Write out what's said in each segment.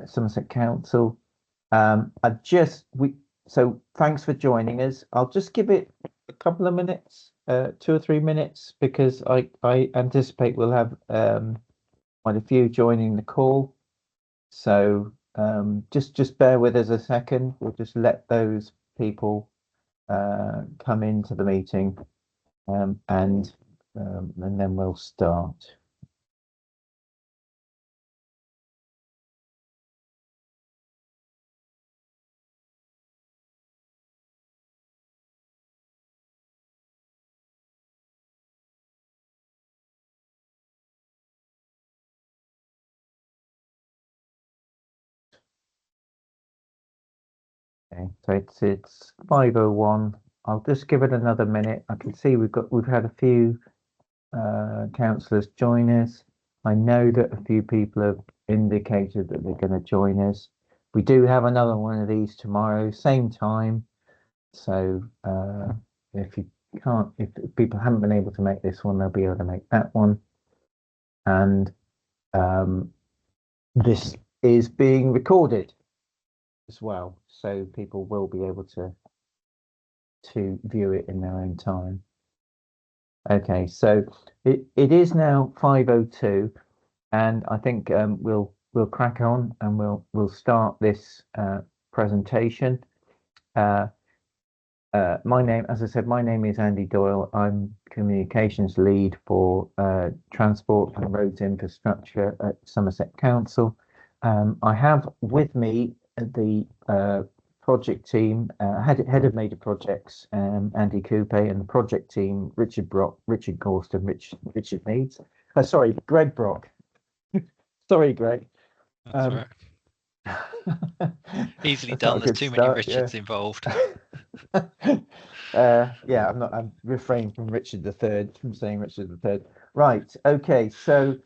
Somerset Council. So thanks for joining us. I'll just give it a couple of minutes, 2 or 3 minutes, because I anticipate we'll have quite a few joining the call. So just bear with us a second. We'll just let those people come into the meeting, and then we'll start. Okay, so it's 5:01. I'll just give it another minute. I can see we've had a few councillors join us. I know that a few people have indicated that they're going to join us. We do have another one of these tomorrow, same time. So if people haven't been able to make this one, they'll be able to make that one. And this is being recorded as well, so people will be able to view it in their own time. Okay, so it is now 5:02, and I think we'll crack on and we'll start this presentation. My name, as I said, my name is Andy Doyle. I'm communications lead for transport and roads infrastructure at Somerset Council. I have with me the project team, head of major projects, Andy Coupe, and the project team, Richard Brock, Richard Gorston, Richard Meads. Sorry, Greg Brock. Sorry, Greg. That's right. Easily done. There's too many Richards involved. Yeah, I'm refraining from Richard III, from saying Richard III. Right, okay, so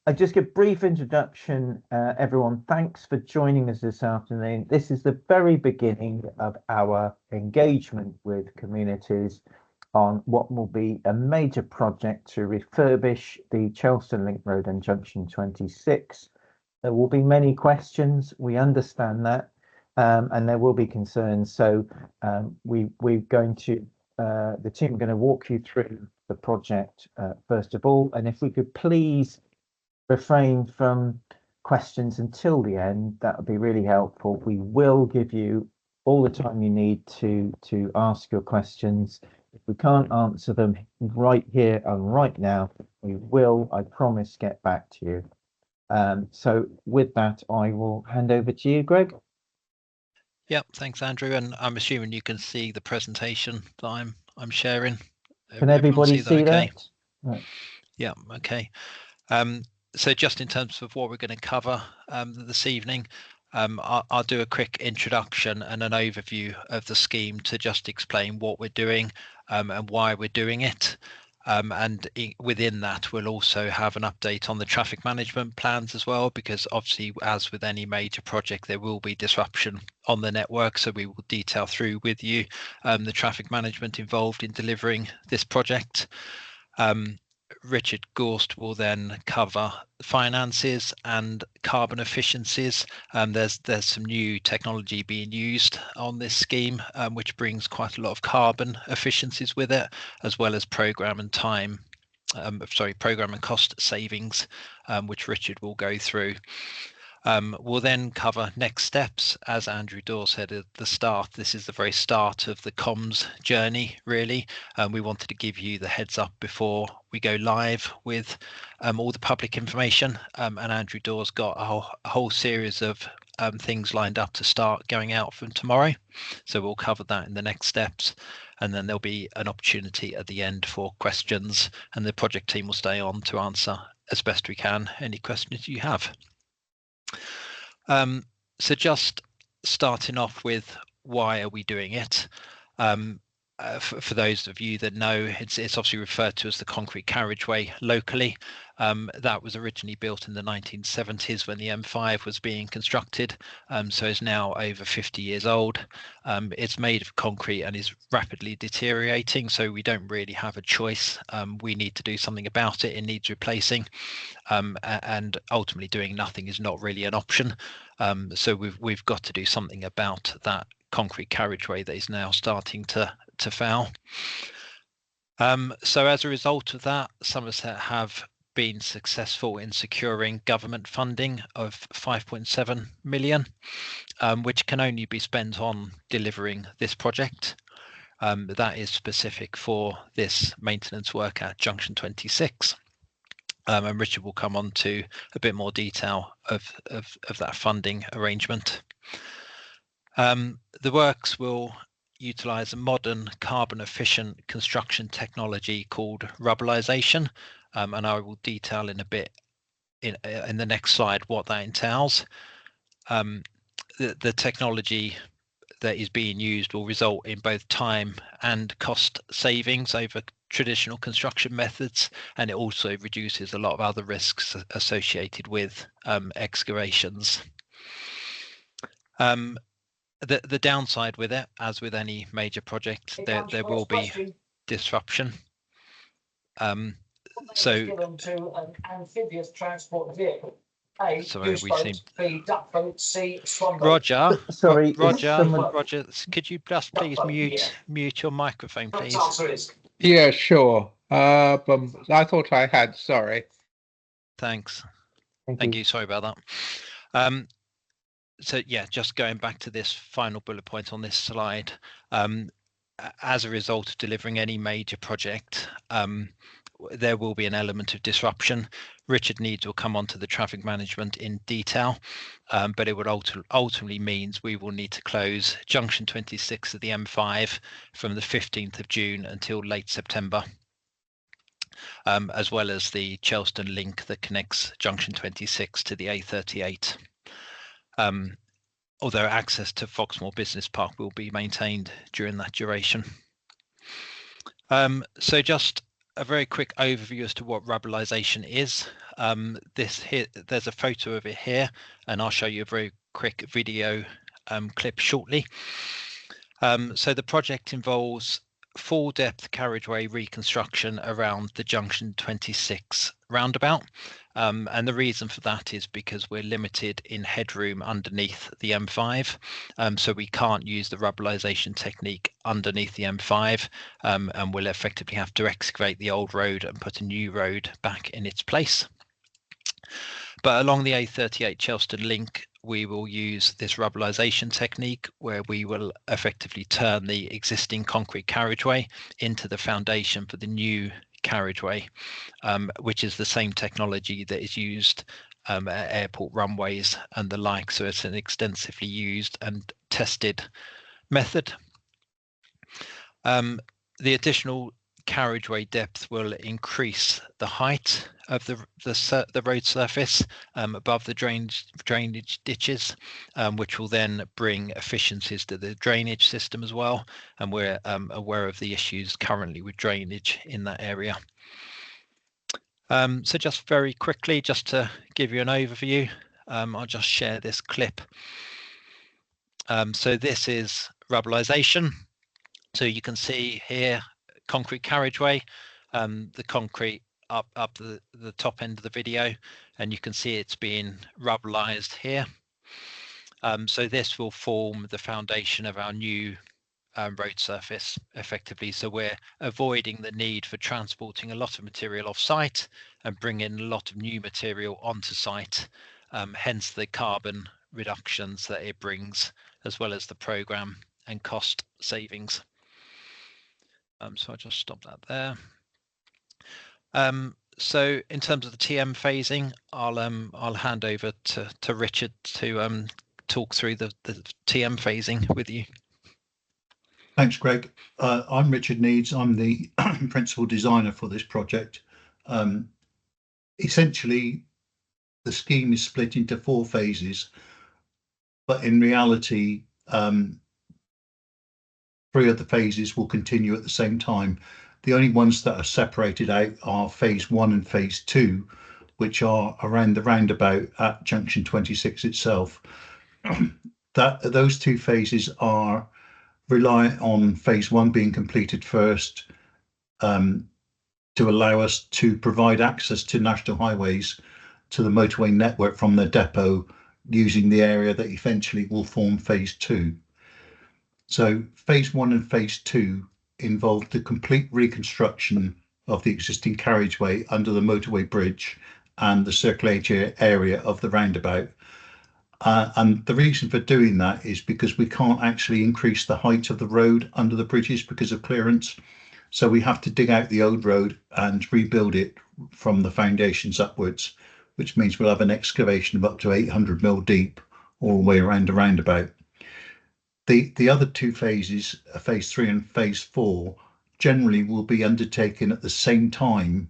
I just give a brief introduction, everyone. Thanks for joining us this afternoon. This is the very beginning of our engagement with communities on what will be a major project to refurbish the Chelston Link Road and Junction 26. There will be many questions, we understand that, and there will be concerns. So we're going to, the team are going to walk you through the project first of all, and if we could please refrain from questions until the end, that would be really helpful. We will give you all the time you need to ask your questions. If we can't answer them right here and right now, we will, I promise, get back to you. So with that, I will hand over to you, Greg. Yep, thanks, Andrew. And I'm assuming you can see the presentation that I'm sharing. Can everybody see that? Right. Yeah, okay. So just in terms of what we're going to cover this evening, I'll do a quick introduction and an overview of the scheme to just explain what we're doing and why we're doing it. And within that, we'll also have an update on the traffic management plans as well, because obviously, as with any major project, there will be disruption on the network. So we will detail through with you the traffic management involved in delivering this project. Richard Gorst will then cover finances and carbon efficiencies. There's some new technology being used on this scheme, which brings quite a lot of carbon efficiencies with it, as well as program and cost savings, which Richard will go through. We'll then cover next steps. As Andrew Dawes said at the start, this is the very start of the comms journey, really. We wanted to give you the heads up before we go live with all the public information. And Andrew Dawes got a whole series of things lined up to start going out from tomorrow. So we'll cover that in the next steps. And then there'll be an opportunity at the end for questions, and the project team will stay on to answer as best we can any questions you have. So just starting off with, why are we doing it? for those of you that know, it's obviously referred to as the concrete carriageway locally. That was originally built in the 1970s when the M5 was being constructed, so it's now over 50 years old. It's made of concrete and is rapidly deteriorating, so we don't really have a choice. We need to do something about it. It needs replacing, and ultimately doing nothing is not really an option. So we've got to do something about that concrete carriageway that is now starting to foul. So as a result of that, Somerset have been successful in securing government funding of 5.7 million, which can only be spent on delivering this project. That is specific for this maintenance work at Junction 26. And Richard will come on to a bit more detail of that funding arrangement. The works will utilise a modern carbon efficient construction technology called rubberization, and I will detail in a bit in the next slide what that entails. The technology that is being used will result in both time and cost savings over traditional construction methods, and it also reduces a lot of other risks associated with excavations. The downside with it, as with any major project, there will be disruption. So to an amphibious transport vehicle. Sorry, we seem. Roger, Sorry, Roger, could you just please mute your microphone, please? Yeah, sure. But I thought I had. Sorry. Thanks. Thank you. Sorry about that. So yeah, just going back to this final bullet point on this slide, as a result of delivering any major project, there will be an element of disruption. Richard Needs will come on to the traffic management in detail, but it would ultimately means we will need to close Junction 26 of the M5 from the 15th of June until late September, as well as the Chelston link that connects Junction 26 to the A38. Although access to Foxmoor Business Park will be maintained during that duration. So just a very quick overview as to what rubberization is. There's a photo of it here, and I'll show you a very quick video clip shortly. So the project involves full depth carriageway reconstruction around the Junction 26 roundabout. And the reason for that is because we're limited in headroom underneath the M5. So we can't use the rubberization technique underneath the M5, and we'll effectively have to excavate the old road and put a new road back in its place. But along the A38 Chelston link, we will use this rubberization technique where we will effectively turn the existing concrete carriageway into the foundation for the new carriageway, which is the same technology that is used at airport runways and the like. So it's an extensively used and tested method. The additional carriageway depth will increase the height of the road surface above the drainage ditches, which will then bring efficiencies to the drainage system as well. And we're aware of the issues currently with drainage in that area. So just very quickly, just to give you an overview, I'll just share this clip. So this is rubberization. So you can see here concrete carriageway, the concrete up the top end of the video, and you can see it's being rubberized here. So this will form the foundation of our new road surface effectively. So we're avoiding the need for transporting a lot of material off site and bringing a lot of new material onto site, hence the carbon reductions that it brings, as well as the programme and cost savings. So I'll just stop that there. So in terms of the TM phasing, I'll hand over to Richard to talk through the TM phasing with you. Thanks, Greg. I'm Richard Needs. I'm the principal designer for this project. Essentially, the scheme is split into 4 phases, but in reality, from 3 of the phases will continue at the same time. The only ones that are separated out are phase 1 and phase 2, which are around the roundabout at junction 26 itself. Those 2 phases are reliant on phase 1 being completed first, to allow us to provide access to national highways to the motorway network from the depot, using the area that eventually will form phase 2. So phase 1 and phase 2 involved the complete reconstruction of the existing carriageway under the motorway bridge and the circulatory area of the roundabout. And the reason for doing that is because we can't actually increase the height of the road under the bridges because of clearance. So we have to dig out the old road and rebuild it from the foundations upwards, which means we'll have an excavation of up to 800 mil deep all the way around the roundabout. The other 2 phases, phase 3 and phase 4, generally will be undertaken at the same time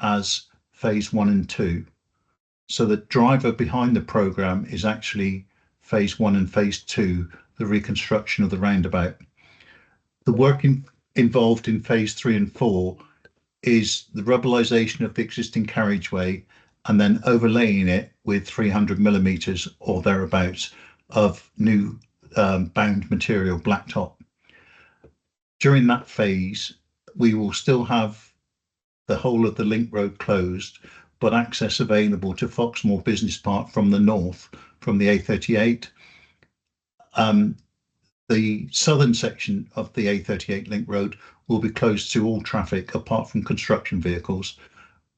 as phase 1 and 2. So the driver behind the programme is actually phase 1 and phase 2, the reconstruction of the roundabout. The work involved in phase 3 and 4 is the rubberisation of the existing carriageway and then overlaying it with 300 millimetres or thereabouts of new bound material, blacktop. During that phase, we will still have the whole of the link road closed, but access available to Foxmoor Business Park from the north, from the A38. The southern section of the A38 link road will be closed to all traffic apart from construction vehicles,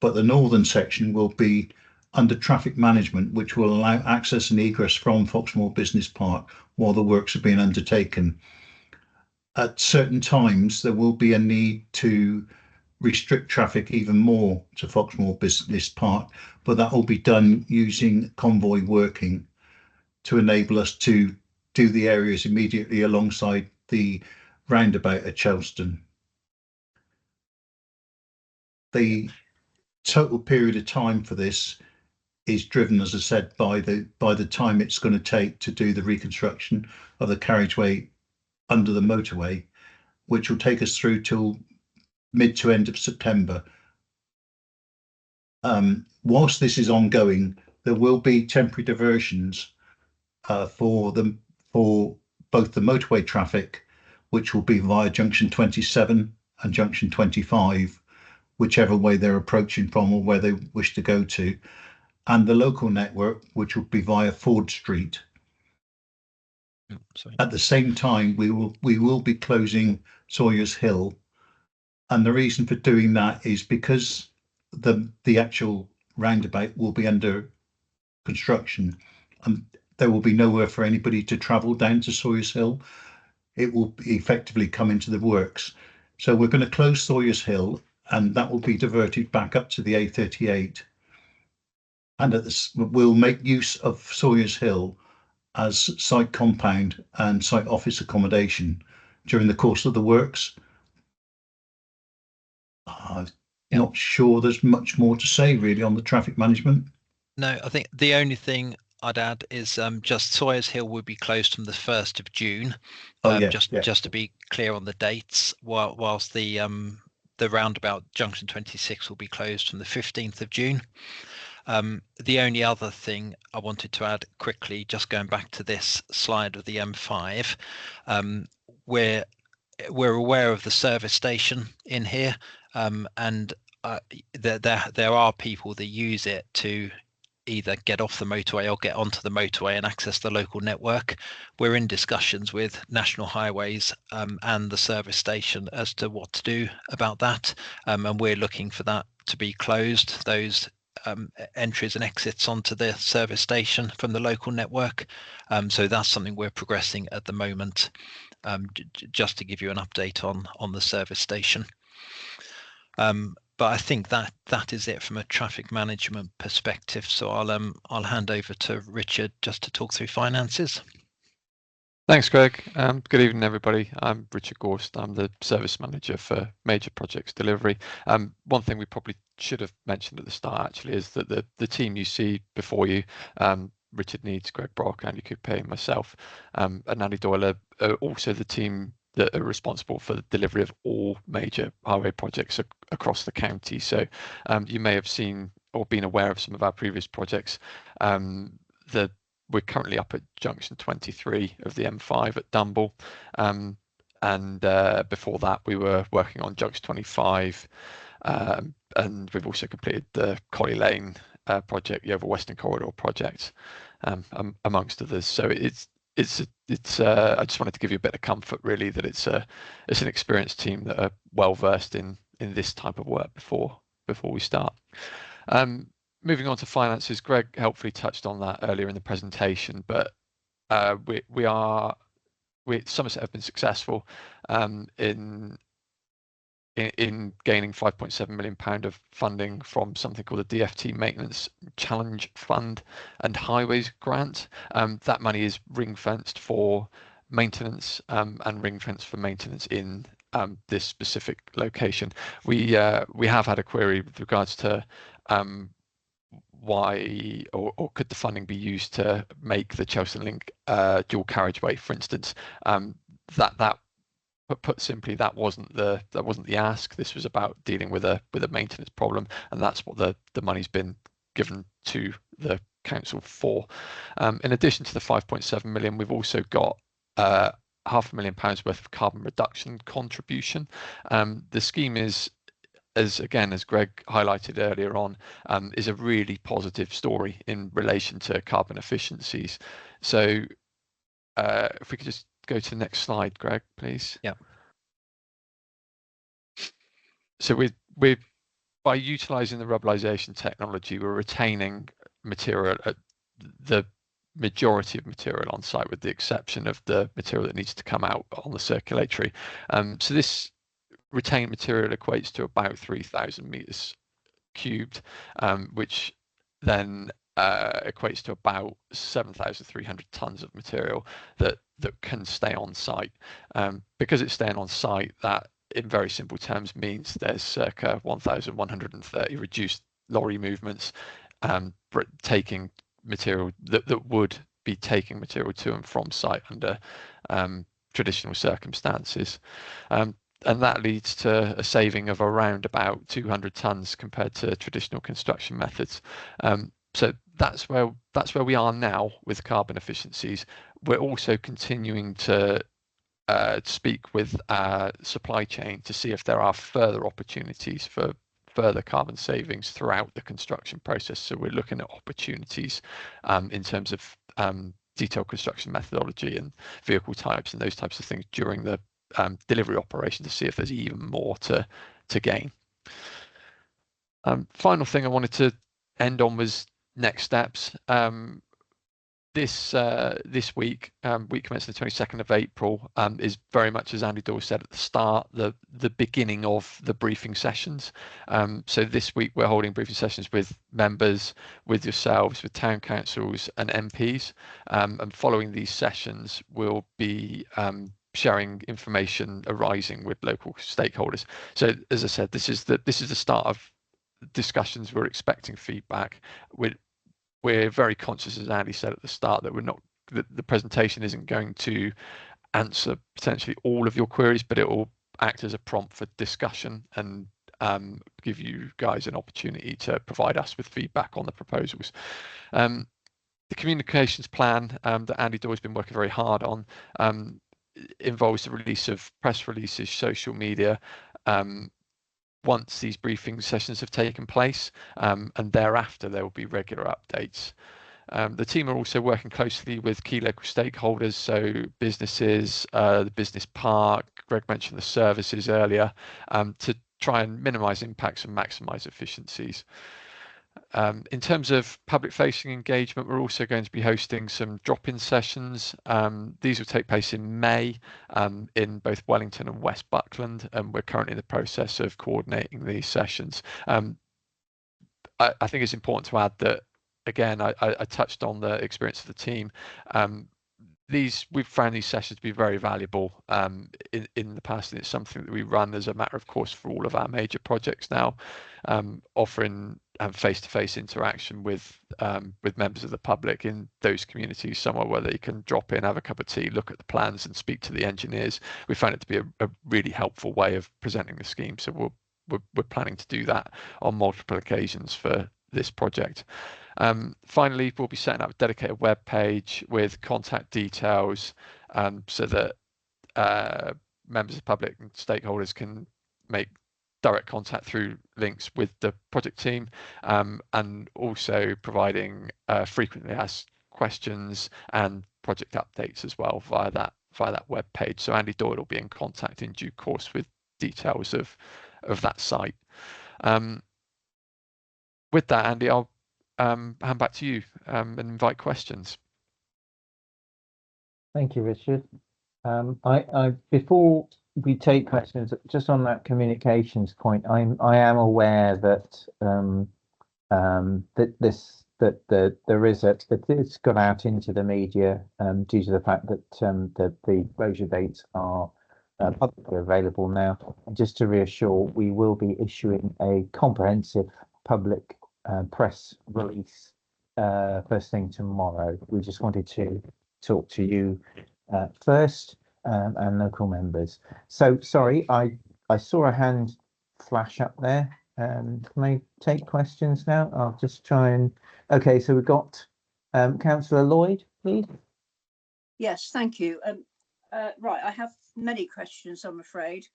but the northern section will be under traffic management, which will allow access and egress from Foxmoor Business Park while the works are being undertaken. At certain times, there will be a need to restrict traffic even more to Foxmoor Business Park, but that will be done using convoy working to enable us to do the areas immediately alongside the roundabout at Chelston. The total period of time for this is driven, as I said, by the time it's going to take to do the reconstruction of the carriageway under the motorway, which will take us through till mid to end of September. Whilst this is ongoing, there will be temporary diversions for both the motorway traffic, which will be via junction 27 and junction 25, whichever way they're approaching from or where they wish to go to, and the local network, which will be via Ford Street. At the same time, we will be closing Sawyers Hill, and the reason for doing that is because the actual roundabout will be under construction, and there will be nowhere for anybody to travel down to Sawyers Hill. It will effectively come into the works. So we're going to close Sawyers Hill, and that will be diverted back up to the A38. And we'll make use of Sawyers Hill as site compound and site office accommodation during the course of the works. I'm not sure there's much more to say really on the traffic management. No, I think the only thing I'd add is just Sawyers Hill will be closed from the 1st of June. Just to be clear on the dates, whilst the roundabout junction 26 will be closed from the 15th of June. The only other thing I wanted to add quickly, just going back to this slide of the M5, we're aware of the service station in here, and there are people that use it to either get off the motorway or get onto the motorway and access the local network. We're in discussions with National Highways and the service station as to what to do about that, and we're looking for that to be closed, those entries and exits onto the service station from the local network. So that's something we're progressing at the moment, just to give you an update on the service station. But I think that is it from a traffic management perspective. So I'll hand over to Richard just to talk through finances. Thanks, Greg. Good evening, everybody. I'm Richard Gorst. I'm the service manager for major projects delivery. One thing we probably should have mentioned at the start actually is that the team you see before you, Richard Needs, Greg Brock, Andy Coupe, and myself, and Andy Doyle are also the team that are responsible for the delivery of all major highway projects across the county. So you may have seen or been aware of some of our previous projects. We're currently up at junction 23 of the M5 at Dumble, and before that we were working on junction 25, and we've also completed the Collie Lane project, the Over Western Corridor project, amongst others. So it's I just wanted to give you a bit of comfort, really, that it's an experienced team that are well versed in this type of work before we start. Moving on to finances, Greg helpfully touched on that earlier in the presentation, but Somerset have been successful in gaining £5.7 million of funding from something called the DFT Maintenance Challenge Fund and Highways Grant. That money is ring-fenced for maintenance and ring-fenced for maintenance in this specific location. We have had a query with regards to why or could the funding be used to make the Chelston link dual carriageway, for instance. That put simply, that wasn't the ask. This was about dealing with a maintenance problem, and that's what the money's been given to the council for. In addition to the 5.7 million, we've also got £500,000 worth of carbon reduction contribution. The scheme is, as Greg highlighted earlier on, is a really positive story in relation to carbon efficiencies. So if we could just go to the next slide, Greg, please. Yeah. So we're by utilising the rubberisation technology, we're retaining material, the majority of material on site, with the exception of the material that needs to come out on the circulatory. So this retained material equates to about 3,000 metres cubed, which then equates to about 7,300 tonnes of material that can stay on site. Because it's staying on site, that in very simple terms means there's circa 1,130 reduced lorry movements taking material that would be taking material to and from site under traditional circumstances. And that leads to a saving of around about 200 tonnes compared to traditional construction methods. So that's where we are now with carbon efficiencies. We're also continuing to speak with our supply chain to see if there are further opportunities for further carbon savings throughout the construction process. So we're looking at opportunities in terms of detailed construction methodology and vehicle types and those types of things during the delivery operation to see if there's even more to gain. Final thing I wanted to end on was next steps. This week commencing the 22nd of April, is very much, as Andy Dawes said at the start, the beginning of the briefing sessions. So this week we're holding briefing sessions with members, with yourselves, with town councils and MPs, and following these sessions we'll be sharing information arising with local stakeholders. So as I said, this is the start of discussions. We're expecting feedback. We're very conscious, as Andy said at the start, that the presentation isn't going to answer potentially all of your queries, but it will act as a prompt for discussion and give you guys an opportunity to provide us with feedback on the proposals. The communications plan that Andy Dawes has been working very hard on involves the release of press releases, social media, once these briefing sessions have taken place, and thereafter there will be regular updates. The team are also working closely with key local stakeholders, so businesses, the business park, Greg mentioned the services earlier, to try and minimise impacts and maximise efficiencies. In terms of public-facing engagement, we're also going to be hosting some drop-in sessions. These will take place in May in both Wellington and West Buckland, and we're currently in the process of coordinating these sessions. I think it's important to add that, again, I touched on the experience of the team. we've found these sessions to be very valuable in the past, and it's something that we run as a matter of course for all of our major projects now, offering face-to-face interaction with members of the public in those communities, somewhere where they can drop in, have a cup of tea, look at the plans and speak to the engineers. We found it to be a really helpful way of presenting the scheme, so we're planning to do that on multiple occasions for this project. Finally, we'll be setting up a dedicated web page with contact details, so that members of the public and stakeholders can make direct contact through links with the project team, and also providing frequently asked questions and project updates as well via that web page. So Andy Doyle will be in contact in due course with details of that site. With that, Andy, I'll hand back to you and invite questions. Thank you, Richard. I before we take questions, just on that communications point, I am aware that it's got out into the media due to the fact that the closure dates are publicly available now. And just to reassure, we will be issuing a comprehensive public press release first thing tomorrow. We just wanted to talk to you first, and local members. So sorry, I saw a hand flash up there. Can I take questions now? I'll just try and, okay, so we've got Councillor Lloyd, please. Yes, thank you. Right, I have many questions, I'm afraid.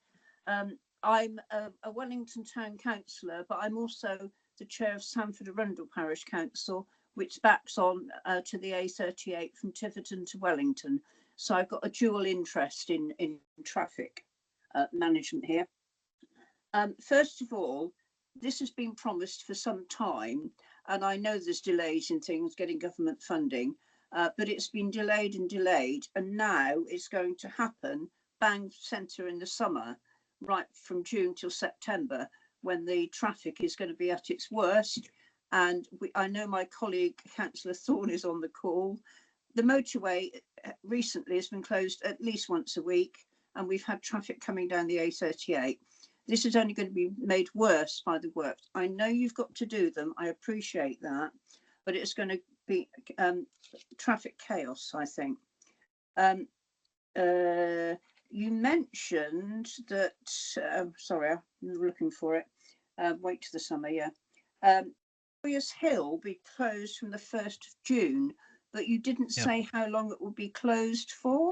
I'm a Wellington Town Councillor, but I'm also the chair of Sanford Arundel Parish Council, which backs on to the A38 from Tiverton to Wellington. So I've got a dual interest in traffic management here. First of all, this has been promised for some time, and I know there's delays in things getting government funding, but it's been delayed, and now it's going to happen bang centre in the summer, right from June till September, when the traffic is going to be at its worst. And I know my colleague Councillor Thorne is on the call. The motorway recently has been closed at least once a week, and we've had traffic coming down the A38. This is only going to be made worse by the work. I know you've got to do them, I appreciate that, but it's going to be traffic chaos, I think. You mentioned that, sorry, I'm looking for it, wait to the summer, yeah. Sawyers Hill will be closed from the 1st of June, but you didn't say how long it will be closed for?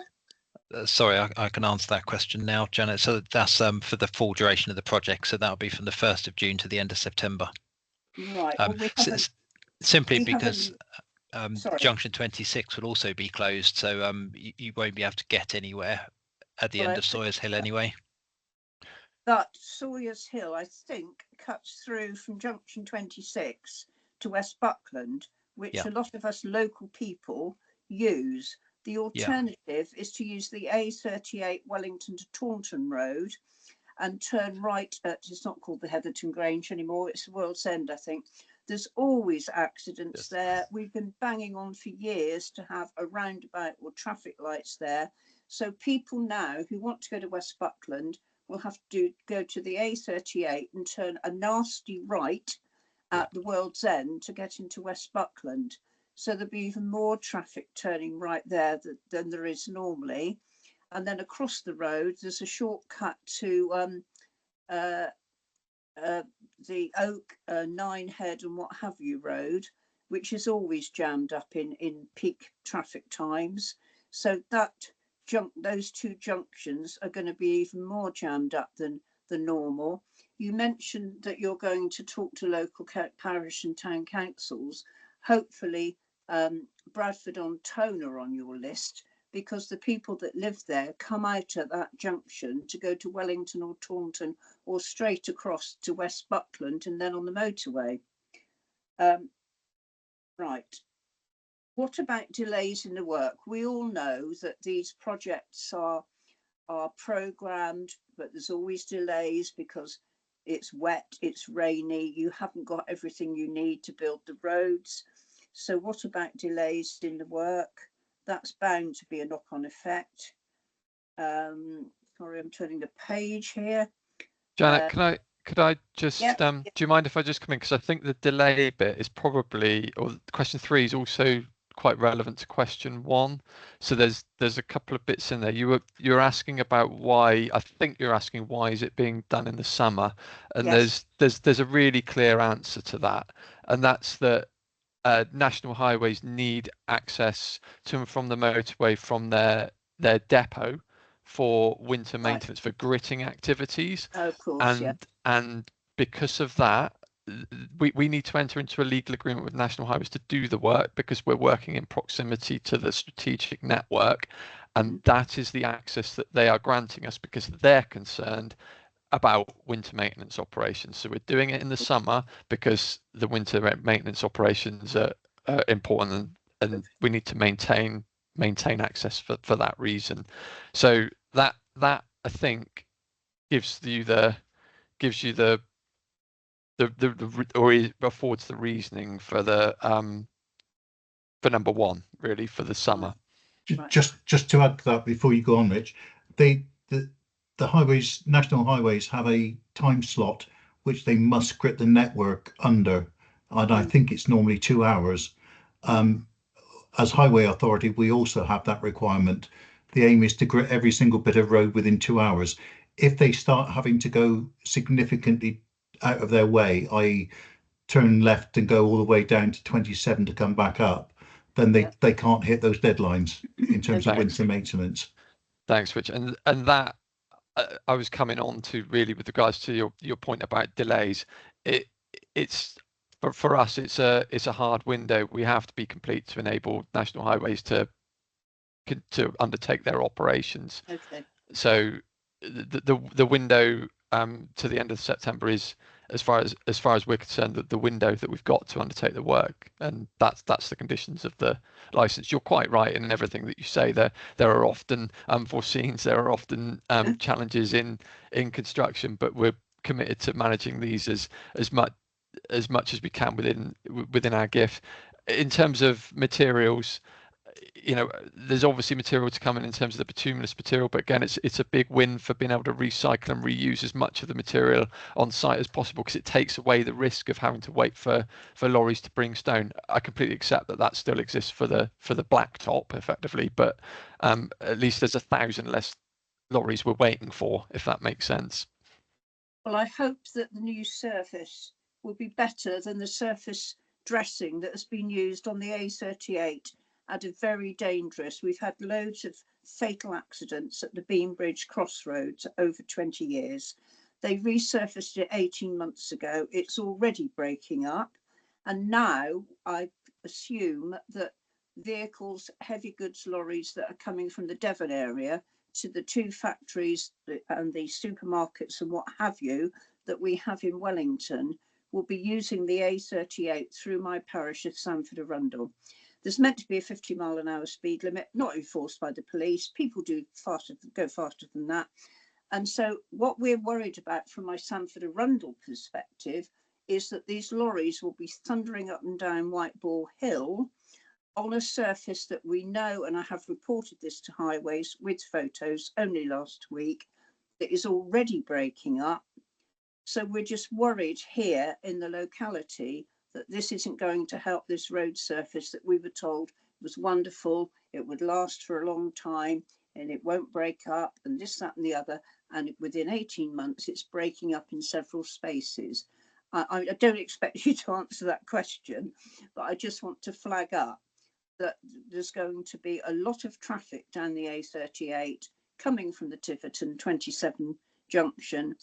Sorry, I can answer that question now, Janet. So that's for the full duration of the project. So that'll be from the 1st of June to the end of September. Right. Well, simply because Junction 26 will also be closed. So you won't be able to get anywhere at the end of Sawyers Hill anyway. But Sawyers Hill, I think, cuts through from Junction 26 to West Buckland, which a lot of us local people use. The alternative is to use the A38 Wellington to Taunton Road and turn right at, it's not called the Heatherton Grange anymore, it's World's End, I think. There's always accidents there. We've been banging on for years to have a roundabout or traffic lights there. So people now who want to go to West Buckland will have to go to the A38 and turn a nasty right at the World's End to get into West Buckland. So there'll be even more traffic turning right there than there is normally. And then across the road, there's a shortcut to the Oak, Ninehead and what have you road, which is always jammed up in peak traffic times. So those two junctions are going to be even more jammed up than normal. You mentioned that you're going to talk to local parish and town councils. Hopefully Bradford-on-Tone are on your list, because the people that live there come out at that junction to go to Wellington or Taunton or straight across to West Buckland and then on the motorway. Right. What about delays in the work? We all know that these projects are programmed, but there's always delays because it's wet, it's rainy, you haven't got everything you need to build the roads. So what about delays in the work? that's bound to be a knock-on effect. Sorry, I'm turning the page here. Janet, could I just yeah. do you mind if I just come in, because I think the delay bit is probably, or question 3 is also quite relevant to question 1. So there's a couple of bits in there. You're asking about why. I think you're asking why is it being done in the summer, and Yes. there's a really clear answer to that, and that's that national highways need access to and from the motorway from their depot for winter maintenance, for gritting activities. Of course, And because of that, we need to enter into a legal agreement with National Highways to do the work, because we're working in proximity to the strategic network, and that is the access that they are granting us because they're concerned about winter maintenance operations. So we're doing it in the summer because the winter maintenance operations are important, and we need to maintain access for that reason. So that I think gives you the or affords the reasoning for the for number 1, really, for the summer. Just to add to that before you go on, Rich, the highways, national highways, have a time slot which they must grit the network under, and I think it's normally 2 hours. As highway authority, we also have that requirement. The aim is to grit every single bit of road within 2 hours. If they start having to go significantly out of their way, i.e. turn left and go all the way down to 27 to come back up, then they can't hit those deadlines in terms of winter maintenance. Thanks, Rich. And that I was coming on to, really, with regards to your point about delays. It's for us, it's a hard window. We have to be complete to enable National Highways to undertake their operations. Okay. So the window to the end of September is, as far as we're concerned, the window that we've got to undertake the work, and that's the conditions of the license. You're quite right in everything that you say. There are often unforeseens, there are often challenges in construction, but we're committed to managing these as much as we can within our gift. In terms of materials, there's obviously material to come in terms of the bituminous material, but again, it's a big win for being able to recycle and reuse as much of the material on site as possible, because it takes away the risk of having to wait for lorries to bring stone. I completely accept that still exists for the blacktop, effectively, but at least there's 1,000 less lorries we're waiting for, if that makes sense. Well, I hope that the new surface will be better than the surface dressing that has been used on the A38. And are very dangerous. We've had loads of fatal accidents at the Beambridge crossroads over 20 years. They resurfaced it 18 months ago. It's already breaking up. And now I assume that vehicles, heavy goods lorries that are coming from the Devon area to the 2 factories and the supermarkets and what have you that we have in Wellington will be using the A38 through my parish of Sanford Arundel. There's meant to be a 50-mile-an-hour speed limit, not enforced by the police. People go faster than that. And so what we're worried about from my Sanford Arundel perspective is that these lorries will be thundering up and down White Ball Hill on a surface that we know, and I have reported this to Highways with photos only last week, that is already breaking up. So we're just worried here in the locality that this isn't going to help this road surface that we were told was wonderful, it would last for a long time, and it won't break up, and this, that, and the other. And within 18 months, it's breaking up in several spaces. I don't expect you to answer that question, but I just want to flag up that there's going to be a lot of traffic down the A38 coming from the Tiverton 27 junction.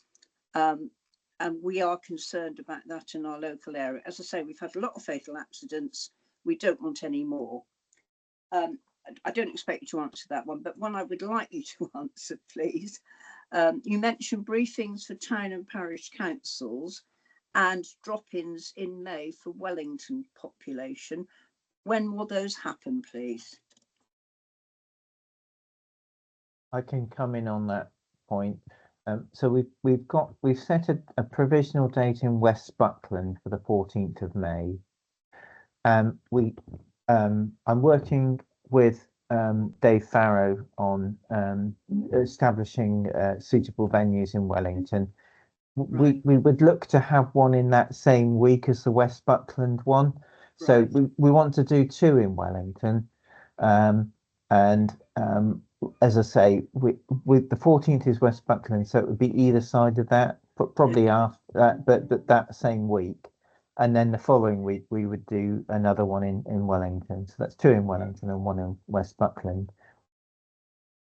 And we are concerned about that in our local area. As I say, we've had a lot of fatal accidents. We don't want any more. I don't expect you to answer that one, but one I would like you to answer, please. You mentioned briefings for town and parish councils and drop-ins in May for Wellington population. When will those happen, please? I can come in on that point. So we've set a provisional date in West Buckland for the 14th of May. I'm working with Dave Farrow on establishing suitable venues in Wellington. Right. We would look to have one in that same week as the West Buckland one. So Right. we want to do two in Wellington. And as I say, with the 14th is West Buckland, so it would be either side of that, but probably after that, but that same week. And then the following week we would do another one in Wellington. So that's two in Wellington and one in West Buckland.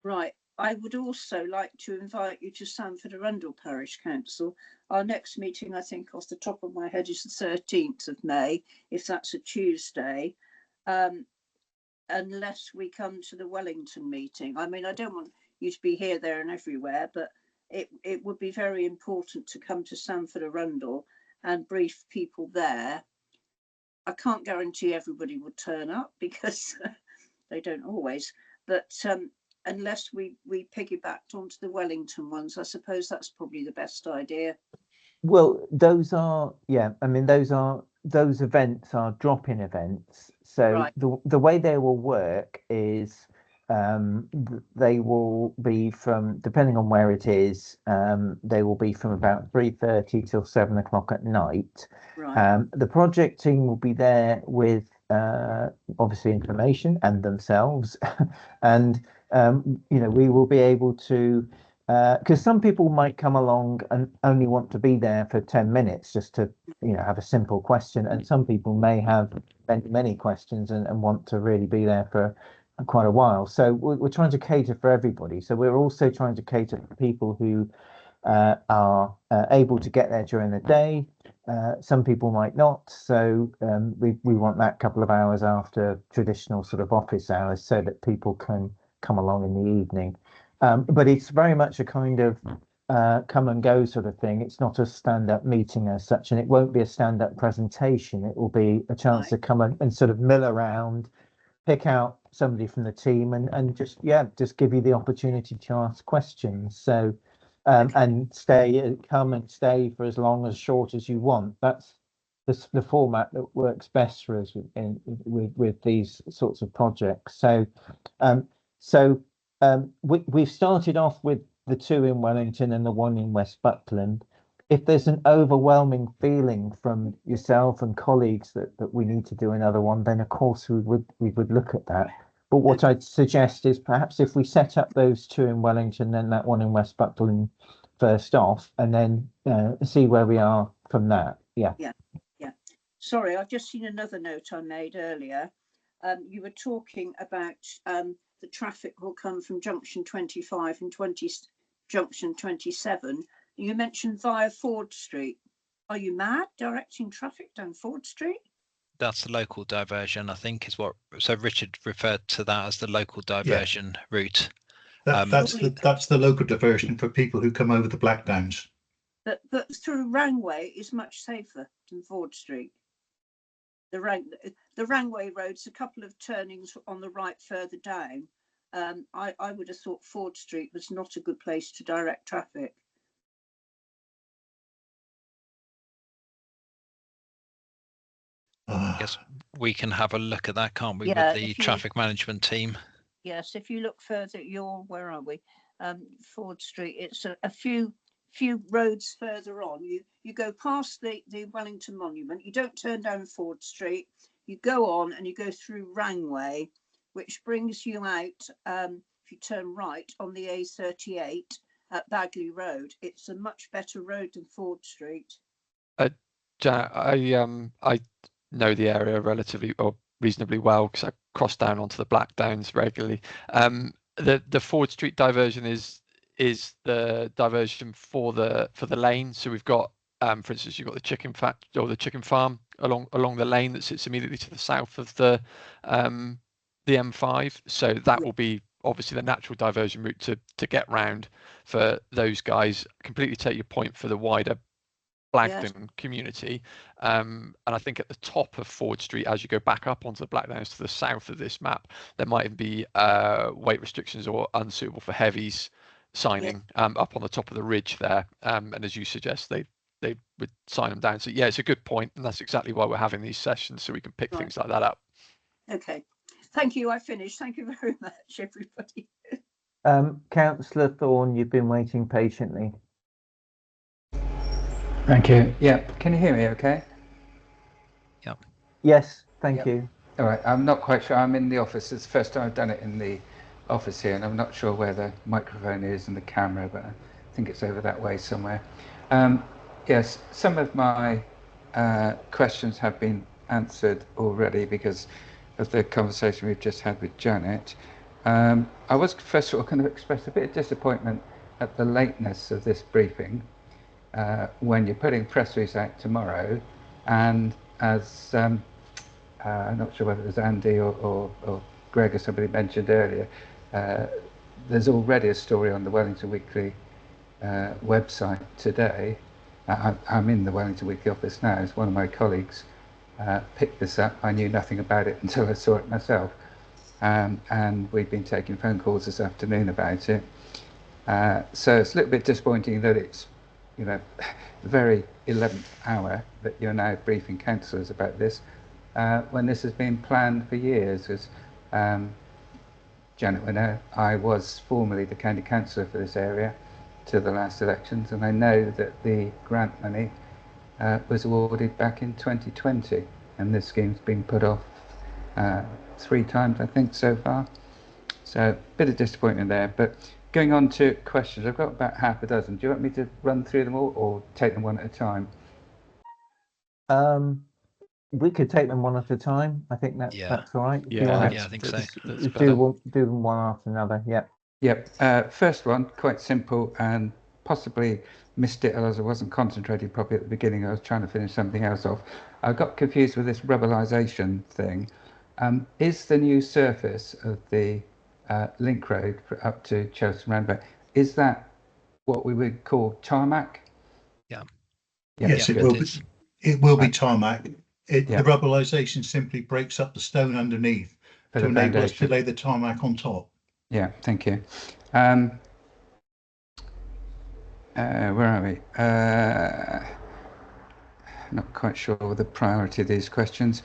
Right. I would also like to invite you to Sanford Arundel Parish Council. Our next meeting, I think, off the top of my head, is the 13th of May, if that's a Tuesday, unless we come to the Wellington meeting. I mean, I don't want you to be here, there and everywhere, but it would be very important to come to Sanford Arundel and brief people there. I can't guarantee everybody would turn up because they don't always, but unless we piggybacked onto the Wellington ones, I suppose that's probably the best idea. Well, those are, yeah, I mean, those events are drop-in events. So Right. the way they will work is they will be from, depending on where it is, they will be from about 3:30 till 7 o'clock at night. Right. The project team will be there with obviously information and themselves, and we will be able to. Because some people might come along and only want to be there for 10 minutes just to, have a simple question. And some people may have many questions and want to really be there for quite a while. So we're trying to cater for everybody. So we're also trying to cater for people who are able to get there during the day. Some people might not. So we want that couple of hours after traditional sort of office hours so that people can come along in the evening. But it's very much a kind of come and go sort of thing. It's not a stand-up meeting as such, and it won't be a stand-up presentation. It will be a chance to come and sort of mill around, pick out somebody from the team and just give you the opportunity to ask questions. So and come and stay for as long as short as you want. That's the format that works best for us with these sorts of projects. So we've started off with the two in Wellington and the one in West Buckland. If there's an overwhelming feeling from yourself and colleagues that we need to do another one, then of course we would look at that. But what I'd suggest is perhaps if we set up those two in Wellington, then that one in West Buckland first off, and then see where we are from that. Yeah. Sorry, I've just seen another note I made earlier. You were talking about the traffic will come from junction 25 and junction 27. You mentioned via Ford Street. Are you mad directing traffic down Ford Street? That's the local diversion, I think, is what. So Richard referred to that as the local diversion route. That's the local diversion for people who come over the Black Downs. But through Rangway is much safer than Ford Street. The Rangway road's a couple of turnings on the right further down. I would have thought Ford Street was not a good place to direct traffic. I guess we can have a look at that, can't we, Yeah, with the traffic management team? Yes, if you look further, where are we? Ford Street. It's a few roads further on. You go past the Wellington Monument. You don't turn down Ford Street. You go on and you go through Rangway, which brings you out. If you turn right on the A38 at Bagley Road, it's a much better road than Ford Street. Jack, I know the area relatively or reasonably well because I cross down onto the Black Downs regularly. The Ford Street diversion is the diversion for the lane. So we've got, for instance, you've got the chicken factory or the chicken farm along the lane that sits immediately to the south of the M5. So that will be obviously the natural diversion route to get round for those guys. Completely take your point for the wider Blagdon community, and I think at the top of Ford Street, as you go back up onto the Black Downs to the south of this map, there might even be weight restrictions or unsuitable for heavies signing up on the top of the ridge there, and as you suggest, they would sign them down. So yeah, it's a good point, and that's exactly why we're having these sessions, so we can pick things like that up. Okay, Thank you. I finished. Thank you very much, everybody. Councillor Thorne, you've been waiting patiently. Thank you. Yeah, can you hear me okay? Yes, thank Yep. you. All right, I'm not quite sure. I'm in the office. It's the first time I've done it in the office here, and I'm not sure where the microphone is and the camera, but I think it's over that way somewhere. Yes, some of my questions have been answered already because of the conversation we've just had with Janet. I was first of all going to express a bit of disappointment at the lateness of this briefing when you're putting press release out tomorrow, and as I'm not sure whether it was Andy or Greg or somebody mentioned earlier, there's already a story on the Wellington Weekly website today. I'm in the Wellington Weekly office now. As one of my colleagues picked this up. I knew nothing about it until I saw it myself. And we've been taking phone calls this afternoon about it. So it's a little bit disappointing that it's, the very 11th hour that you're now briefing councillors about this, when this has been planned for years. As Janet will know, I was formerly the county councillor for this area to the last elections, and I know that the grant money was awarded back in 2020, and this scheme's been put off 3 times, I think, so far. So a bit of disappointment there. But going on to questions, I've got about half a dozen. Do you want me to run through them all or take them one at a time? We could take them one at a time. I think that's all right. Yeah, I think so. That's do them one after another. Yeah. Yep. First one, quite simple, and possibly missed it as I wasn't concentrating properly at the beginning. I was trying to finish something else off. I got confused with this rubberisation thing. Is the new surface of the link road up to Chelston roundabout, is that what we would call tarmac? Yes, Yeah, it will be tarmac. The Yeah. rubberisation simply breaks up the stone underneath For to the enable us to foundation. lay the tarmac on top. Yeah, thank you. Where are we? Not quite sure of the priority of these questions.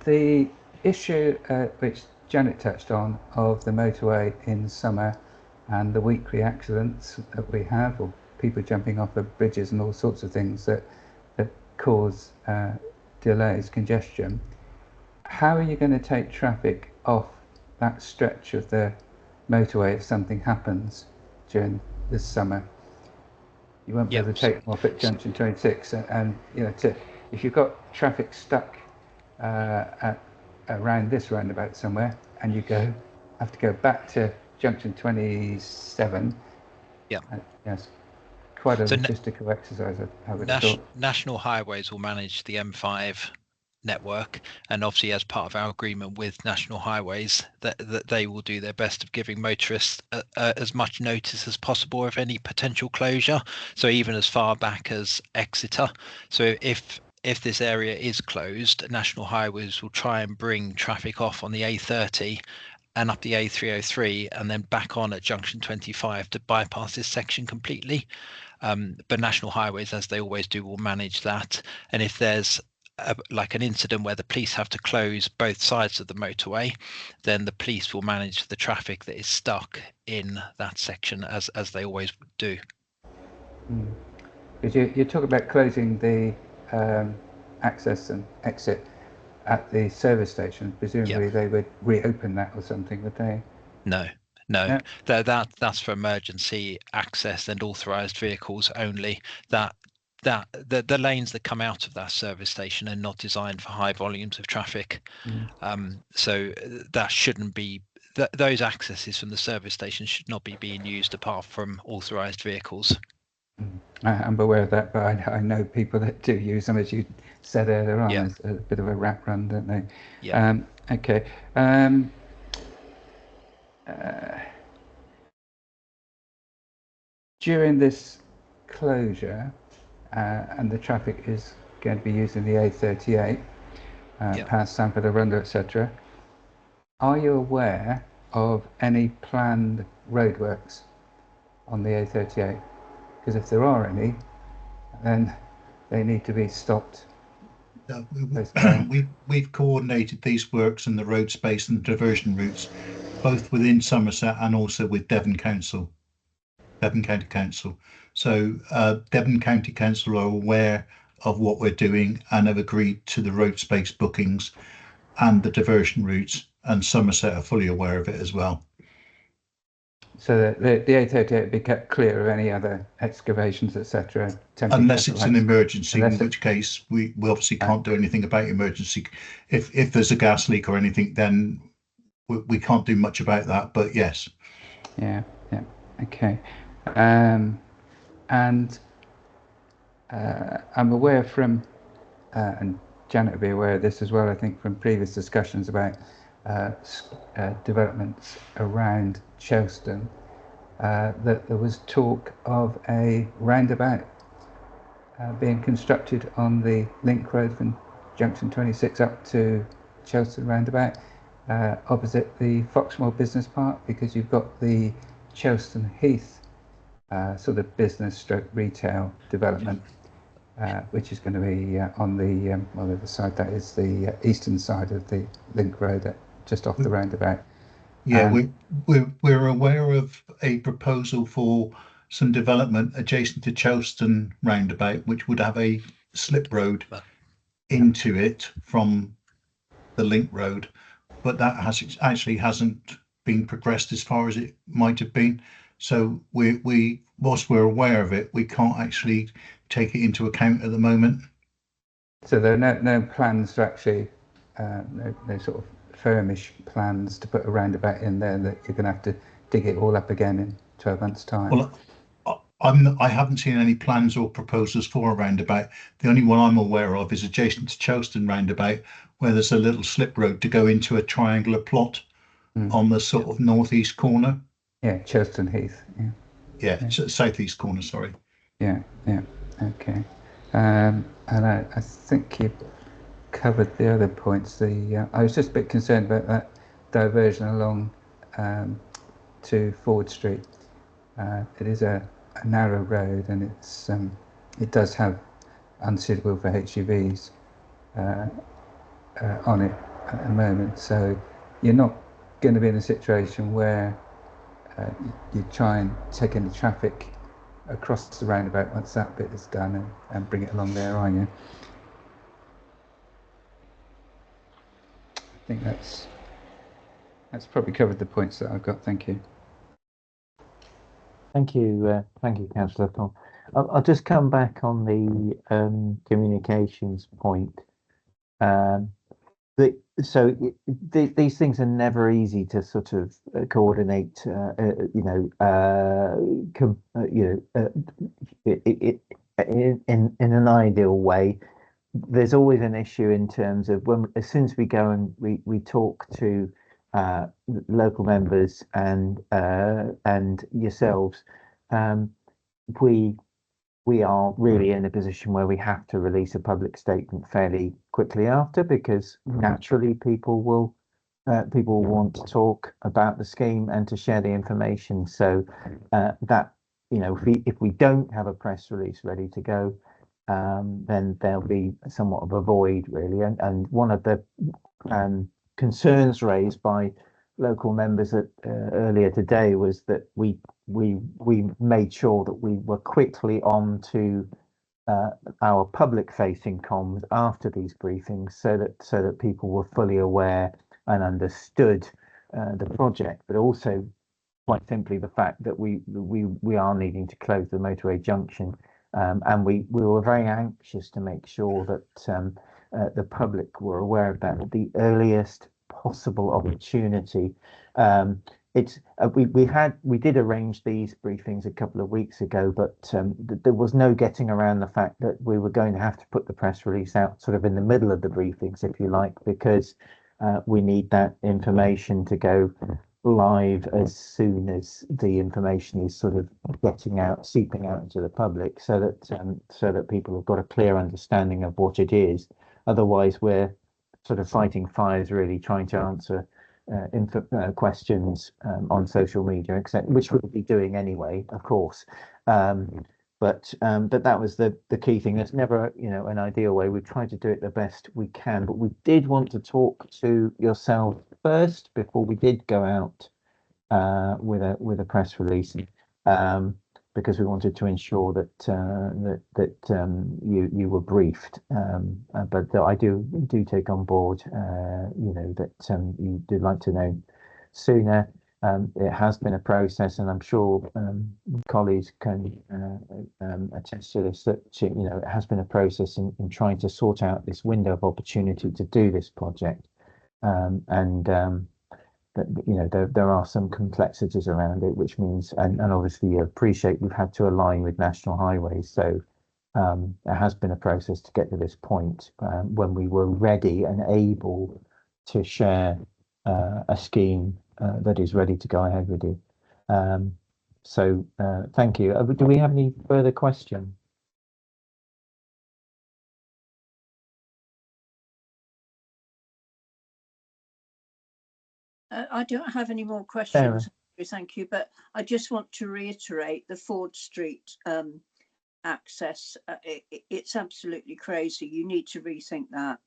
The issue which Janet touched on of the motorway in summer and the weekly accidents that we have, or people jumping off of bridges and all sorts of things that cause delays, congestion. How are you going to take traffic off that stretch of the motorway if something happens during this summer? You won't be able to take them off at junction 26, and if you've got traffic stuck around this roundabout somewhere, and you have to go back to junction 27. Yes, quite a logistical exercise, I would have thought. National Highways will manage the M5 network, and obviously as part of our agreement with National Highways that they will do their best of giving motorists as much notice as possible of any potential closure, so even as far back as Exeter. So if this area is closed, National Highways will try and bring traffic off on the A30 and up the A303 and then back on at junction 25 to bypass this section completely. But National Highways, as they always do, will manage that. And if there's like an incident where the police have to close both sides of the motorway, then the police will manage the traffic that is stuck in that section as they always do. Because you talk about closing the access and exit at the service station. Presumably they would reopen that or something, would they? No. That's for emergency access and authorised vehicles only. The lanes that come out of that service station are not designed for high volumes of traffic. So that shouldn't be, those accesses from the service station should not be being used apart from authorised vehicles. I'm aware of that, but I know people that do use them, as you said earlier on, as a bit of a rat run, don't they? Yeah. Okay. During this closure, and the traffic is going to be using the A38 past Sanford Arundel, etc. Are you aware of any planned roadworks on the A38? Because if there are any, then they need to be stopped Those going. We've coordinated these works and the road space and the diversion routes, both within Somerset and also with Devon County Council. So Devon County Council are aware of what we're doing and have agreed to the road space bookings and the diversion routes, and Somerset are fully aware of it as well. So the A38 would be kept clear of any other excavations, etc. Unless it's an emergency, Unless in which case we obviously can't do anything about emergency. If there's a gas leak or anything, then we can't do much about that. But yes. Yeah. Okay. And I'm aware from, and Janet will be aware of this as well, I think, from previous discussions about developments around Chelston, that there was talk of a roundabout being constructed on the link road from junction 26 up to Chelston roundabout, opposite the Foxmore Business Park, because you've got the Chelston Heath sort of business stroke retail development, which is going to be on the other side, that is the eastern side of the link road, just off the roundabout. Yeah, we're aware of a proposal for some development adjacent to Chelston roundabout, which would have a slip road into it from the link road, but that hasn't been progressed as far as it might have been. So whilst we're aware of it, we can't actually take it into account at the moment. So there are no plans to actually, no sort of firmish plans to put a roundabout in there, that you're going to have to dig it all up again in 12 months' time? Well, I haven't seen any plans or proposals for a roundabout. The only one I'm aware of is adjacent to Chelston roundabout, where there's a little slip road to go into a triangular plot on the sort of northeast corner. Yeah, Chelston Heath. Yeah. Southeast corner. Sorry. Yeah. Okay. And I think you covered the other points. I was just a bit concerned about that diversion along to Ford Street. It is a narrow road, and it does have unsuitable for HGVs on it at the moment. So you're not going to be in a situation where you try and take any traffic across the roundabout once that bit is done and bring it along there, are you? I think that's probably covered the points that I've got. Thank you. Thank you, Councillor Tom. I'll just come back on the communications point. These things are never easy to sort of coordinate. In an ideal way. There's always an issue in terms of as soon as we go and we talk to local members and yourselves, we are really in a position where we have to release a public statement fairly quickly after, because naturally people will want to talk about the scheme and to share the information. So that, if we don't have a press release ready to go, then there'll be somewhat of a void, really. And one of the concerns raised by local members earlier today was that we made sure that we were quickly on to our public facing comms after these briefings, so that people were fully aware and understood the project, but also quite simply the fact that we are needing to close the motorway junction, and we were very anxious to make sure that the public were aware of that at the earliest possible opportunity. We did arrange these briefings a couple of weeks ago, but there was no getting around the fact that we were going to have to put the press release out sort of in the middle of the briefings, if you like, because we need that information to go live as soon as the information is sort of seeping out into the public, so that people have got a clear understanding of what it is. Otherwise, we're sort of fighting fires, really, trying to answer questions on social media, which we'll be doing anyway, of course. But that was the key thing. There's never, you know, an ideal way. We've tried to do it the best we can, but we did want to talk to yourself first before we did go out with a press release, because we wanted to ensure that you were briefed. But I do take on board, you know, that you do like to know sooner. It has been a process, and I'm sure colleagues can attest to this, that you know, it has been a process in trying to sort out this window of opportunity to do this project, that, you know, there are some complexities around it, which means, and obviously you appreciate we've had to align with National Highways, so it has been a process to get to this point when we were ready and able to share a scheme that is ready to go ahead with you. So thank you. Do we have any further questions? I don't have any more questions, thank you, but I just want to reiterate the Ford Street access. It's absolutely crazy. You need to rethink that.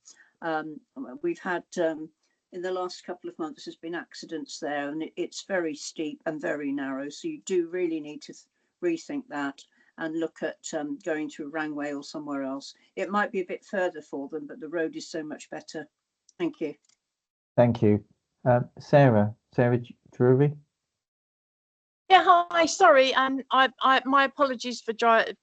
We've had, in the last couple of months, there's been accidents there, and it's very steep and very narrow. So you do really need to rethink that and look at going to Rangway or somewhere else. It might be a bit further for them, but the road is so much better. Thank you. Thank you. Sarah Drury. Yeah, hi. Sorry, my apologies for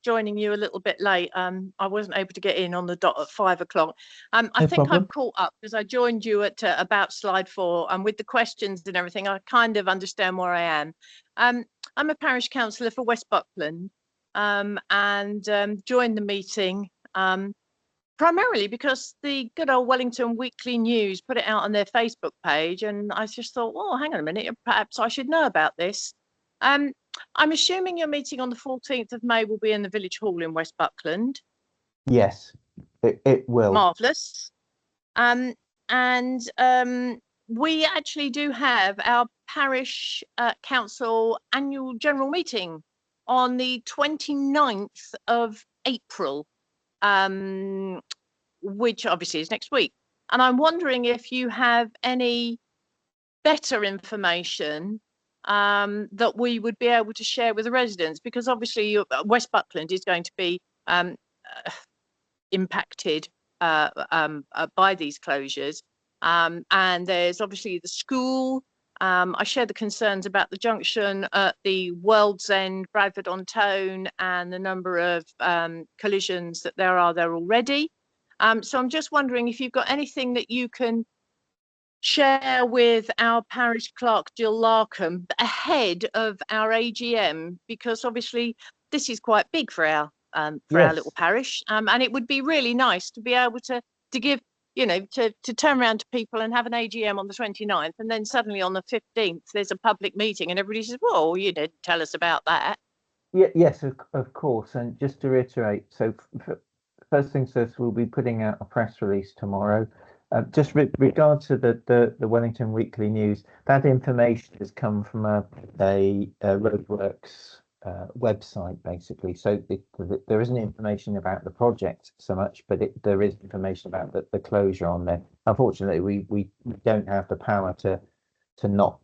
joining you a little bit late. I wasn't able to get in on the dot at 5 o'clock. I think problem. I'm caught up because I joined you at about slide 4, and with the questions and everything, I kind of understand where I am. I'm a parish councillor for West Buckland, and joined the meeting primarily because the good old Wellington Weekly News put it out on their Facebook page, and I just thought, well, hang on a minute, perhaps I should know about this. I'm assuming your meeting on the 14th of May will be in the Village Hall in West Buckland. Yes, it will. Marvellous. And we actually do have our parish council annual general meeting on the 29th of April, which obviously is next week. And I'm wondering if you have any better information that we would be able to share with the residents, because obviously West Buckland is going to be impacted by these closures, and there's obviously the school. I share the concerns about the junction at the World's End, Bradford-on-Tone, and the number of collisions that there are there already. So I'm just wondering if you've got anything that you can share with our parish clerk, Jill Larkham, ahead of our AGM, because obviously this is quite big for our little parish, and it would be really nice to be able to give, you know, to turn around to people and have an AGM on the 29th, and then suddenly on the 15th there's a public meeting and everybody says, well, you didn't tell us about that. Yes, of course. And just to reiterate, so first things first, we'll be putting out a press release tomorrow. Just with regard to the Wellington Weekly News, that information has come from a Roadworks website, basically. So there isn't information about the project so much, but there is information about the closure on there. Unfortunately, we don't have the power to not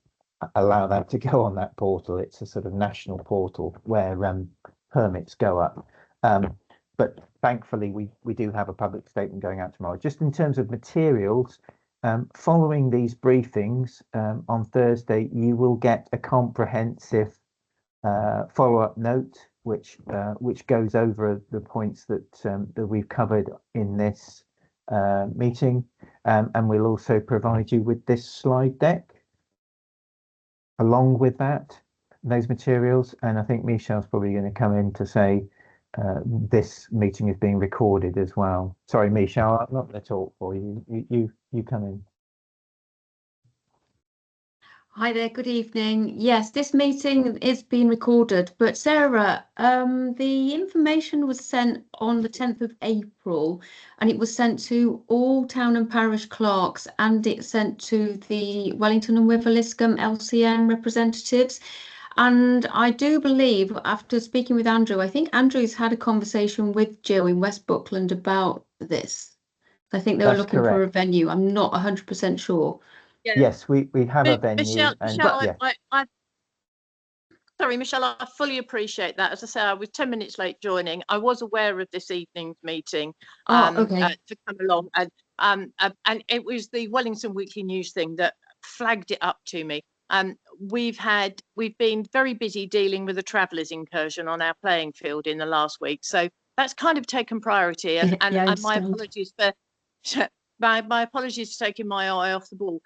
allow that to go on that portal. It's a sort of national portal where permits go up. But thankfully, we do have a public statement going out tomorrow. Just in terms of materials, following these briefings on Thursday, you will get a comprehensive follow-up note, which goes over the points that we've covered in this meeting, and we'll also provide you with this slide deck along with those materials. And I think Michelle's probably going to come in to say this meeting is being recorded as well. Sorry, Michelle, I'm not going to talk for you. You come in. Hi there, good evening. Yes, this meeting is being recorded, but Sarah, the information was sent on the 10th of April, and it was sent to all town and parish clerks, and it's sent to the Wellington and Wither Liscombe LCM representatives. And I do believe, after speaking with Andrew, I think Andrew's had a conversation with Jill in West Buckland about this. I think they were That's looking for a correct. venue. I'm not 100% sure. Yeah. Yes, we have a venue, Michelle, and Michelle, yeah, sorry, Michelle, I fully appreciate that. As I say, I was 10 minutes late joining. I was aware of this evening's meeting Okay. to come along, and it was the Wellington Weekly News thing that flagged it up to me. We've been very busy dealing with a travellers incursion on our playing field in the last week, so that's kind of taken priority. And Yeah, I and my understand. apologies for my apologies for taking my eye off the ball.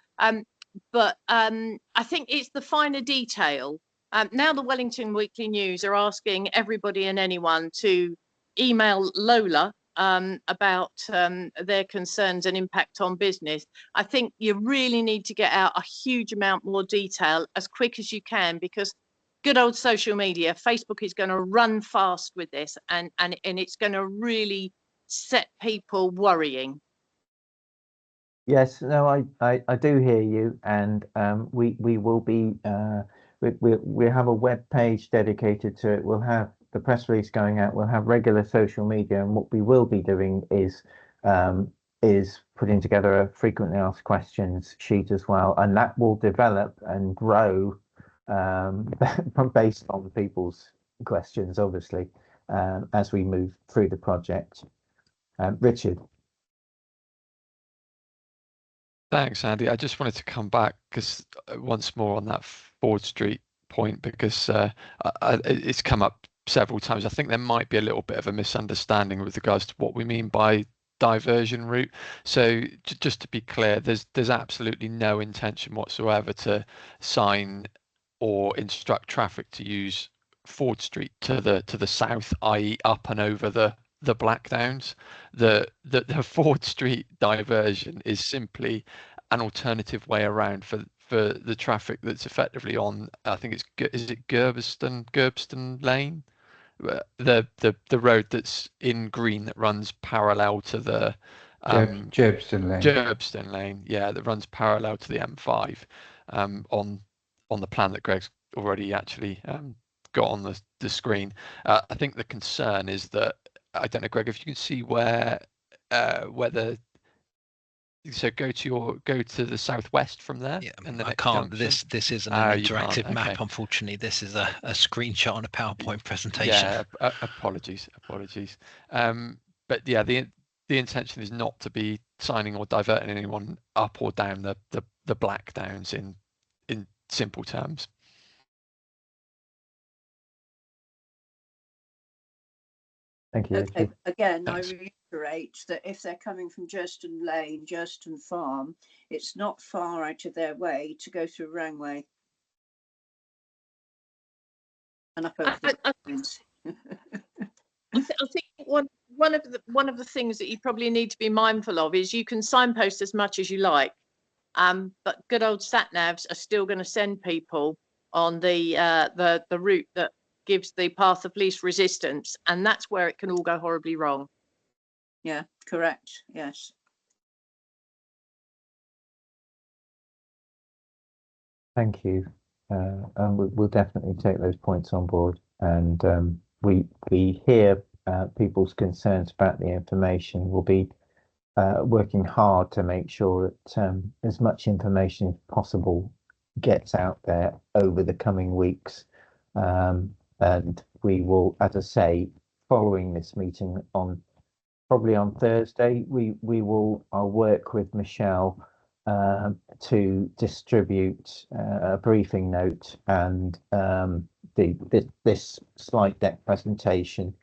But I think it's the finer detail. Now the Wellington Weekly News are asking everybody and anyone to email Lola about their concerns and impact on business. I think you really need to get out a huge amount more detail as quick as you can, because good old social media, Facebook is going to run fast with this, and it's going to really set people worrying. yes, no, I do hear you, and we will be we have a web page dedicated to it. We'll have the press release going out. We'll have regular social media, and what we will be doing is putting together a frequently asked questions sheet as well, and that will develop and grow based on people's questions, obviously, as we move through the project. Richard. Thanks, Andy. I just wanted to come back because once more on that Ford Street point, because it's come up several times. I think there might be a little bit of a misunderstanding with regards to what we mean by diversion route. So just to be clear, there's absolutely no intention whatsoever to sign or instruct traffic to use Ford Street to the south, i.e. up and over the Black Downs. The Ford Street diversion is simply an alternative way around for the traffic that's effectively on, I think is it Gerbston Lane, the road that's in green that runs parallel to the Gerbston Lane. Gerbston Lane, yeah, that runs parallel to the M5 on the plan that Greg's already actually got on the screen. I think the concern is that, I don't know, Greg, if you can see where so go to the southwest from there. Yeah, and the I can't. junction. This isn't Oh, an you can't, interactive map, okay. unfortunately. This is a screenshot on a PowerPoint presentation. Yeah, apologies. But yeah, the intention is not to be signing or diverting anyone up or down the Black Downs in simple terms. Thank you. Okay, again, Thanks. I reiterate that if they're coming from Chelston Lane, Chelston Farm, it's not far out of their way to go through Rangway and up over the mountains. I think one of the things that you probably need to be mindful of is you can signpost as much as you like, but good old sat navs are still going to send people on the route that gives the path of least resistance, and that's where it can all go horribly wrong. Yeah, correct. Yes. Thank you. And we'll definitely take those points on board. And we hear people's concerns about the information. We'll be working hard to make sure that as much information as possible gets out there over the coming weeks. And we will, as I say, following this meeting probably on Thursday, I'll work with Michelle to distribute a briefing note and this slide deck presentation,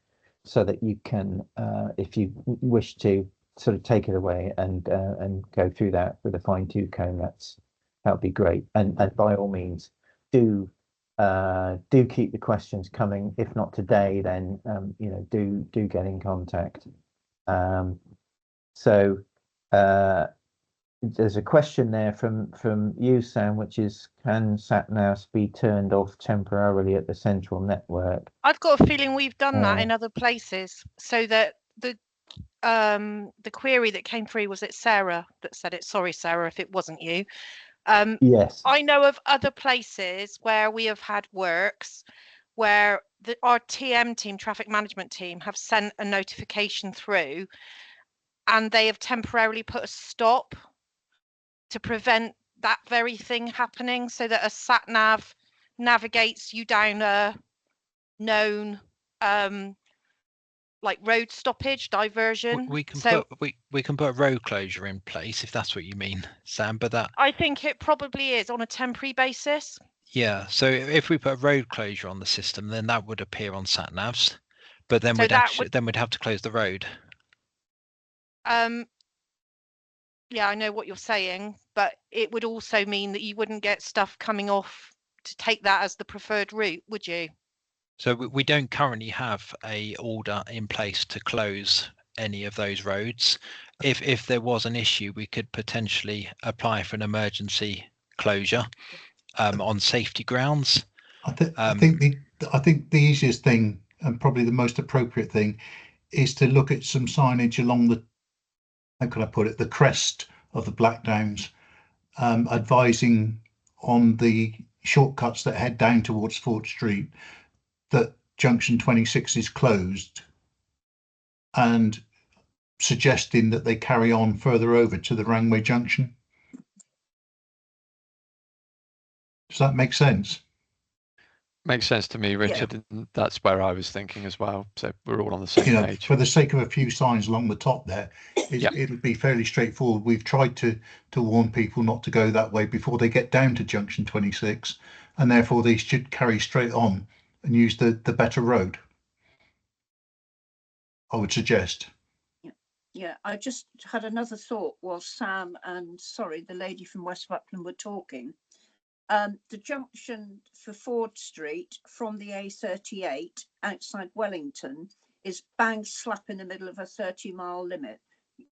so that you can, if you wish to, sort of take it away and go through that with a fine-tooth comb. That would be great. And by all means, do keep the questions coming. If not today, then do get in contact. So there's a question there from you, Sam, which is, can sat-navs be turned off temporarily at the central network? I've got a feeling we've done that in other places, so that the query that came through, was it Sarah that said it? Sorry, Sarah, if it wasn't you. Yes. I know of other places where we have had works where our TM team, traffic management team, have sent a notification through, and they have temporarily put a stop to prevent that very thing happening, so that a sat nav navigates you down a known like road stoppage diversion. We can So put we can put a road closure in place if that's what you mean, Sam. But that I think it probably is on a temporary basis. yeah. So if we put a road closure on the system, then that would appear on sat navs, but then So we'd that actually then we'd have to close the road. Yeah, I know what you're saying, but it would also mean that you wouldn't get stuff coming off to take that as the preferred route, would you? So we don't currently have a order in place to close any of those roads. If there was an issue, we could potentially apply for an emergency closure on safety grounds. I think the easiest thing and probably the most appropriate thing is to look at some signage along the, how can I put it, the crest of the Black Downs, advising on the shortcuts that head down towards Ford Street that junction 26 is closed, and suggesting that they carry on further over to the Rangway junction. Does that make sense? Makes sense to me, Richard, and that's where I was thinking as well. So we're all on the same You know, page. for the sake of a few signs along the top there, it'll be fairly straightforward. We've tried to warn people not to go that way before they get down to junction 26, and therefore they should carry straight on and use the better road, I would suggest. Yeah, I just had another thought while Sam and, sorry, the lady from West Rutland were talking. The junction for Ford Street from the A38 outside Wellington is bang slap in the middle of a 30-mile limit.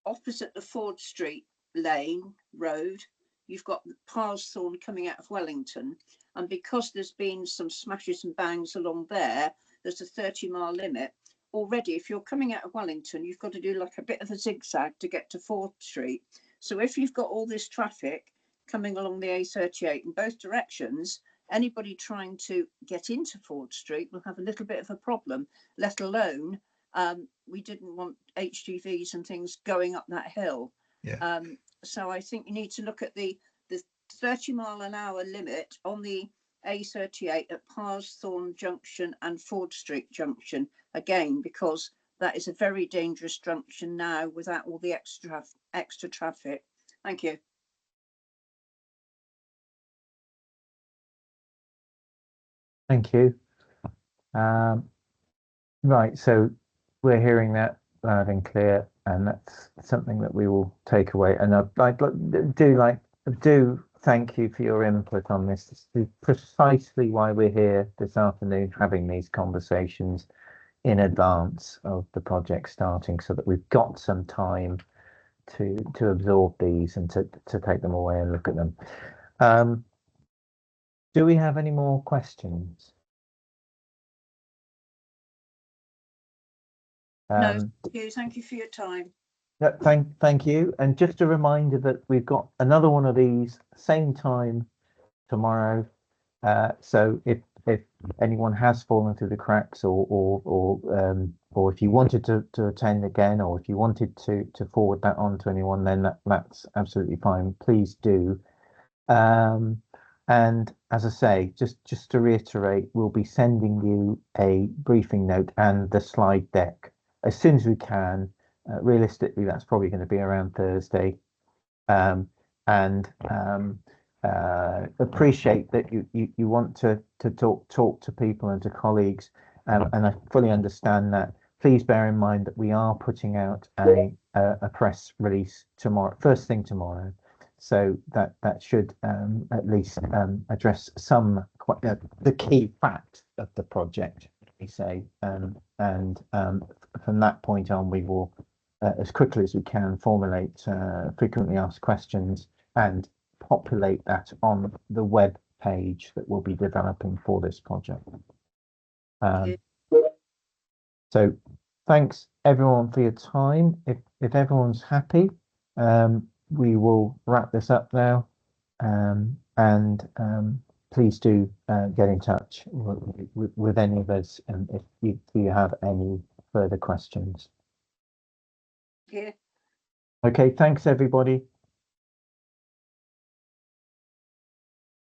Opposite the Ford Street lane road, you've got Parsthorne coming out of Wellington. And because there's been some smashes and bangs along there, there's a 30-mile limit. Already, if you're coming out of Wellington, you've got to do like a bit of a zigzag to get to Ford Street. So if you've got all this traffic coming along the A38 in both directions, anybody trying to get into Ford Street will have a little bit of a problem, let alone we didn't want HGVs and things going up that hill. Yeah. So I think you need to look at the 30-mile-an-hour limit on the A38 at Parsthorne Junction and Ford Street Junction, again, because that is a very dangerous junction now without all the extra traffic. Thank you. Thank you. Right, so we're hearing that loud and clear, and that's something that we will take away. And do thank you for your input on this. This is precisely why we're here this afternoon, having these conversations in advance of the project starting, so that we've got some time to absorb these and to take them away and look at them. Do we have any more questions? No, thank you for your time. Thank you. And just a reminder that we've got another one of these same time tomorrow. So if anyone has fallen through the cracks, or if you wanted to attend again, or if you wanted to forward that on to anyone, then that's absolutely fine. Please do. And as I say, just to reiterate, we'll be sending you a briefing note and the slide deck as soon as we can. Realistically, that's probably going to be around Thursday. Appreciate that you want to talk to people and to colleagues, and I fully understand that. Please bear in mind that we are putting out a press release tomorrow, first thing tomorrow. So that should at least address some the key fact of the project, we say, and from that point on, we will as quickly as we can formulate frequently asked questions and populate that on the web page that we'll be developing for this project. So thanks everyone for your time. If everyone's happy, we will wrap this up now. Please do get in touch with any of us if you have any further questions. Yeah. Okay, thanks everybody.